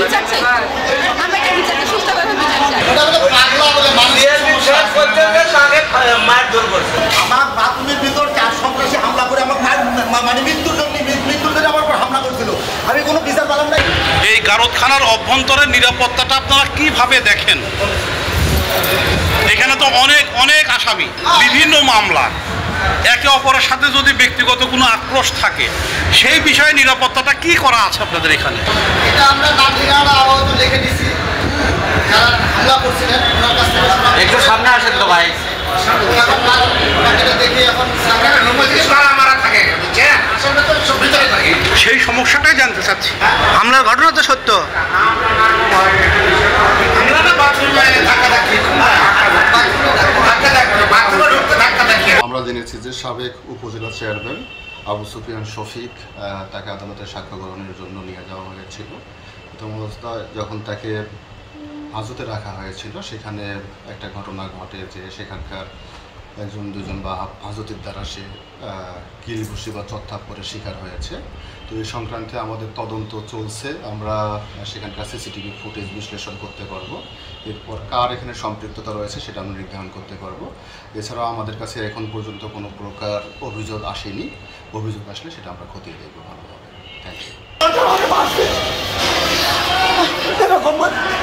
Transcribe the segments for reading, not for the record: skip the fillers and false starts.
বিচার চাই, আমরা একটা বিচারকে সুষ্ঠুভাবে বিচার চাই। আমার বাথরুমের ভিতর 4 সন্ত্রাসী হামলা করে আমার মানে মৃত্যুর জন্য আমার উপর হামলা করছিল, আমি কোনো বিচার পেলাম নাই। এই গারদখানার অভ্যন্তরের নিরাপত্তাটা আপনারা কিভাবে দেখেন? এখানে তো অনেক আসামি, বিভিন্ন মামলা, একে অপরের সাথে যদি ব্যক্তিগত কোনো আক্রোশ থাকে সেই বিষয়ে নিরাপত্তাটা কি করা আছে আপনাদের এখানে? এটা আমরা নামঠিকানা আপাতত লিখে দিচ্ছি, যারা হামলা করছিলেন ওনার কাছ থেকে একটু সামনে আসেন তো ভাই। সেই সমস্যাটাই জানতে চাচ্ছি। হামলার ঘটনা তো সত্য। আমরা জেনেছি যে সাবেক উপজেলা চেয়ারম্যান আবু সুফিয়ান শফিক তাকে আদালতে সাক্ষ্য গ্রহণের জন্য নিয়ে যাওয়া হয়েছিল। প্রথম অবস্থায় যখন তাকে হাজতে রাখা হয়েছিল সেখানে একটা ঘটনা ঘটে যে সেখানকার একজন দুজন বা হাজতের দ্বারা সে কিলঘুষি বা চত্থাপ্পরের শিকার হয়েছে। তো এই সংক্রান্তে আমাদের তদন্ত চলছে, আমরা সেখানকার সিসিটিভি ফুটেজ বিশ্লেষণ করতে পারবো, এরপর কার এখানে সম্পৃক্ততা রয়েছে সেটা আমরা নির্ধারণ করতে পারবো। এছাড়াও আমাদের কাছে এখন পর্যন্ত কোনো প্রকার অভিযোগ আসেনি, অভিযোগ আসলে সেটা আমরা খতিয়ে দেখবো ভালোভাবে। Thank you. এরকম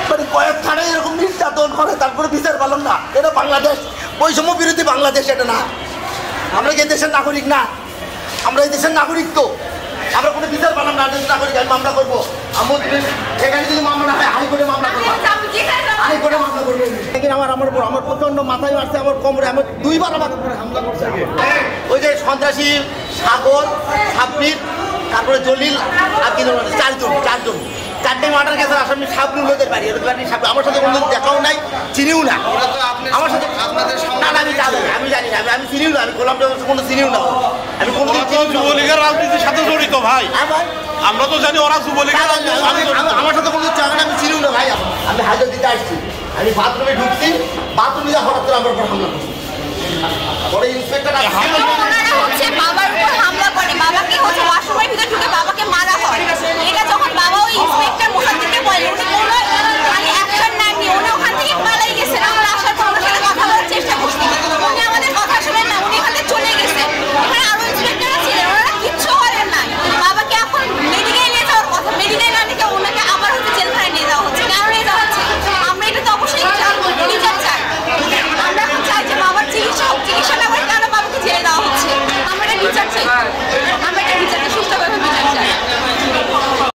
মানে কয়েক থানায় এরকম নির্যাতন করে তারপরে বিচার পেলাম না। এটা বাংলাদেশ, বৈষম্য বিরোধী বাংলাদেশ এটা না। আমরা কি দেশের নাগরিক না? আমরা এই দেশের নাগরিক, তো আমরা কোনো বিচার পেলাম না। দেশের নাগরিক আমি মামলা করবো, এখানে যদি মামলা না হয় হাইকোর্টে মামলা করবো, হাইকোর্টে মামলা করবো। আমার প্রচন্ড মাথায় মারছে, আমার কোমরে, আমার 2 বার আমার উপরে হামলা করছে। ওই যে সন্ত্রাসী সাগর, সাব্বির, তারপরে জলিল আর 4জন 4টে মার্ডার কেসের আসামি সাবরুল ওদের বাড়ি, আমার সাথে কোনো দেখাও নাই, চিনিও না আমার সাথে। না আমি জানি না, আমি চিনিও না, আমি গোলাম কোনো চিনিও না, আমি কোনোদিন যুবলীগের রাজনীতির সাথে জড়িত ভাই, আমরা তো জানি ওরা যুবলীগের আমার সাথে কোনো চাকরি আমি চিনিও না ভাই। আমি হাজার দিতে আসছি, আমি বাথরুমে ঢুকছি, বাথরুমে যা হঠাৎ করে আমার উপর হামলা করছি। পরে ইন্সপেক্টর বাবার উপর হামলা করে, বাবাকে ওয়াশরুমের ভিতরে ঢুকে বাবাকে মারা হয়। এটা যখন